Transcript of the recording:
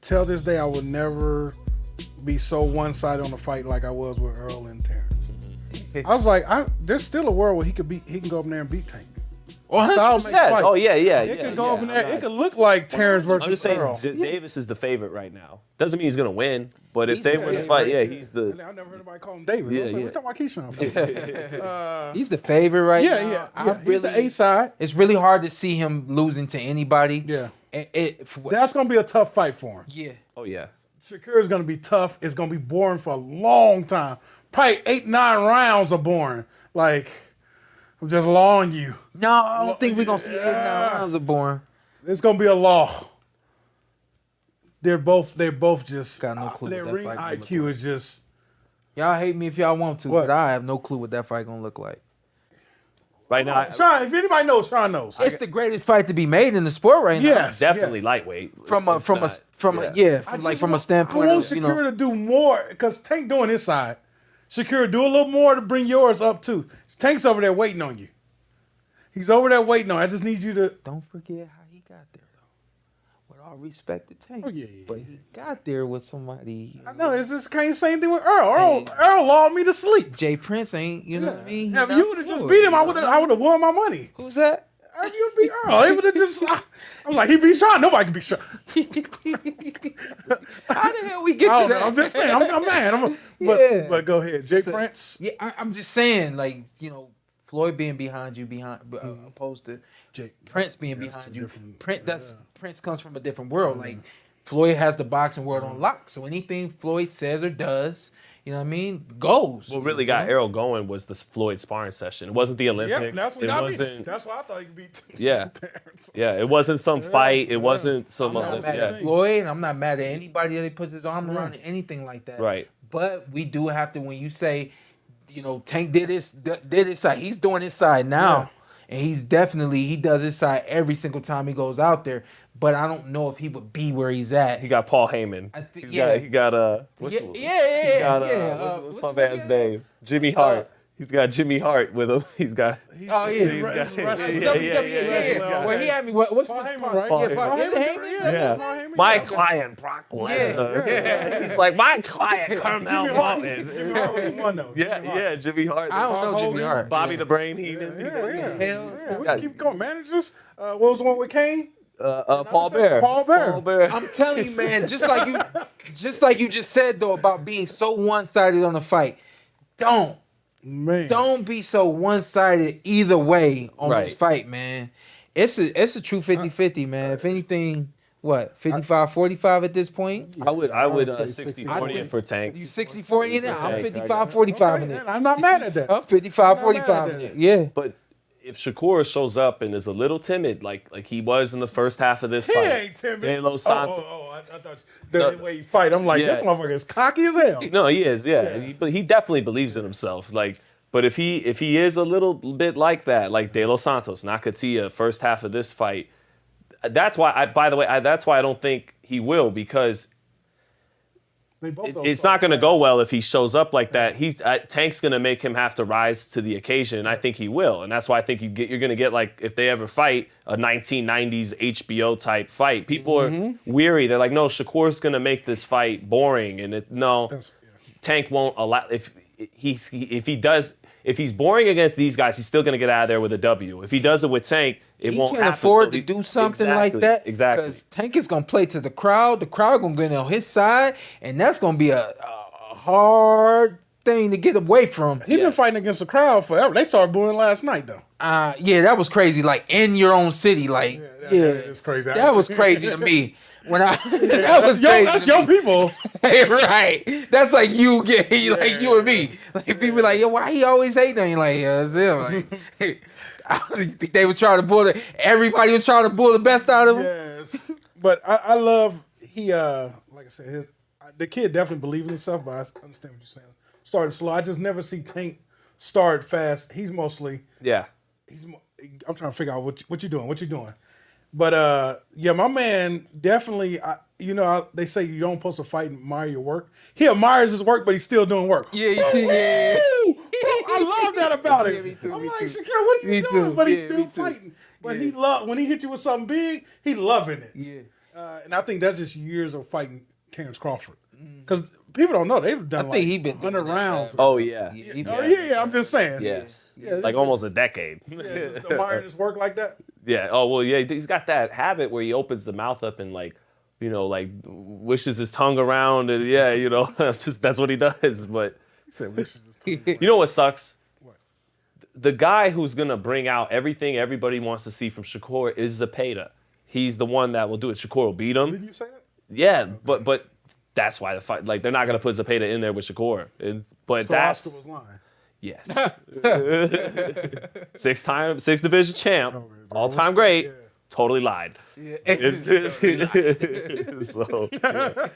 till this day, I would never be so one-sided on the fight like I was with Earl and Terrence. I was like, there's still a world where he can go up there and beat Tank. 100%. Oh yeah. It could go up in there. It could look like Terrence versus I'm just saying, Earl. Davis is the favorite right now. Doesn't mean he's gonna win, but if they win the fight, he's the. I never heard anybody call him Davis. I was like, we're talking about Keyshawn. He's the favorite right now. Yeah. He's the A side. It's really hard to see him losing to anybody. Yeah. That's gonna be a tough fight for him. Yeah. Oh yeah. Shakur is gonna be tough. It's gonna be boring for a long time. Probably 8-9 rounds are boring. Like, I'm just lawing you. No, I don't think we're gonna see 8-9 rounds of boring. It's gonna be a law. They're both just got no clue. Their What that ring fight IQ is just. Y'all hate me if y'all want to, but I have no clue what that fight gonna look like. Right now, Sean, if anybody knows, Sean knows. It's the greatest fight to be made in the sport right now. Yes, definitely lightweight. From a standpoint. I want Shakur to do more because Tank doing his side. Shakur, do a little more to bring yours up too. Tank's over there waiting on you. He's over there waiting on you. I just need you to. Don't forget how he got there, though. With all respect to Tank. Oh, yeah. But he got there with somebody. I know, it's just kind of same thing with Earl. Earl lulled me to sleep. Jay Prince ain't, you know what I mean? If you would have just beat him, I would have won my money. Who's that? If you beat Earl, he would have just. I'm like, he beat Sean. Nobody can beat Sean. How the hell we get to that? I'm just saying. I'm mad. But go ahead, Jay Prince. Yeah, I'm just saying, like, Floyd being behind you, opposed to Prince being behind you. Prince comes from a different world. Like, Floyd has the boxing world on lock. So anything Floyd says or does, you know what I mean, goes. What really got Errol going was the Floyd sparring session. It wasn't the Olympics. Yep, that's what got me. That's why I thought he could beat. Yeah, it wasn't some fight. It wasn't some. I'm not mad at Floyd, and I'm not mad at anybody that puts his arm around anything like that. Right. But we do have to, when you say, Tank did his side. He's doing his side now, and he does his side every single time he goes out there. But I don't know if he would be where he's at. He got Paul Heyman. He got what's my man's name? Jimmy Hart. He's got Jimmy Hart with him. He's got. Where he had me. What's Paul Heyman, right? Paul Heyman. Yeah. My client Brock Lesnar. Yeah. He's like my client Carmel Walton. Jimmy Hart was one though. Yeah. Jimmy Hart. I don't know Jimmy Hart. Bobby the Brain Heenan. Yeah. We can keep going. Managers. What was the one with Kane? Paul Bear. I'm telling you, man, just like you just said though about being so one-sided on the fight. Don't be so one-sided either way on this fight, man. It's a true 50-50, man. If anything, 55-45 at this point? I would 60-40 for Tank. You 60-40 in it? I'm 55-45 in it. I'm not mad at that. I'm 55-45 in it. Yeah. But if Shakur shows up and is a little timid, like he was in the first half of this fight. He ain't timid. I thought the way he fight, I'm like, this motherfucker is cocky as hell. No, he is, but he definitely believes in himself. Like, but if he is a little bit like that, like De Los Santos, Nakatia, first half of this fight, that's why I don't think he will, because it's not going to go well if he shows up like that. Tank's going to make him have to rise to the occasion, and I think he will. And that's why I think you're going to get, like, if they ever fight, a 1990s HBO type fight. People are weary. They're like, no, Shakur's going to make this fight boring, and Tank won't allow. If he's boring against these guys, he's still going to get out of there with a W. If he does it with Tank, it won't happen. He can't afford to do something like that. Exactly. Because Tank is going to play to the crowd. The crowd going to get on his side, and that's going to be a hard thing to get away from. He's been fighting against the crowd forever. They started booing last night, though. That was crazy. Like, in your own city. Like, it's crazy. That was crazy to me. That was crazy. That's your people. Right. That's like you and me. Like, people like, yo, why he always hating on you? Like, it's him. Like, I don't think they was trying to everybody was trying to bull the best out of him. Yes. But I love, like I said, the kid definitely believes in himself, but I understand what you're saying. Starting slow. I just never see Tank start fast. He's mostly, I'm trying to figure out what you're doing. What you doing? But, my man definitely, they say you don't supposed to fight and admire your work. He admires his work, but he's still doing work. Yeah, you see, yeah. I love that about him. Me too, I'm me like, too. Shakur, what are you doing? But he's still me too. fighting. But he when he hit you with something big, he loving it. Yeah. And I think that's just years of fighting Terrence Crawford. Because people don't know they've done think he been 100 rounds. Oh yeah. I'm just saying. Yes. Yeah, like almost a decade. Just admiring his work like that. Yeah. Oh well. Yeah. He's got that habit where he opens the mouth up and like wishes his tongue around and just that's what he does. But He said wishes his tongue. you know what sucks? What? The guy who's gonna bring out everything everybody wants to see from Shakur is Zepeda. He's the one that will do it. Shakur will beat him. Did you say that? Yeah, but that's why the fight. Like they're not gonna put Zepeda in there with Shakur. But So that's Oscar was lying. yes. 6 division champ, Okay, so all-time great. Yeah. Totally lied. Yeah. So yeah.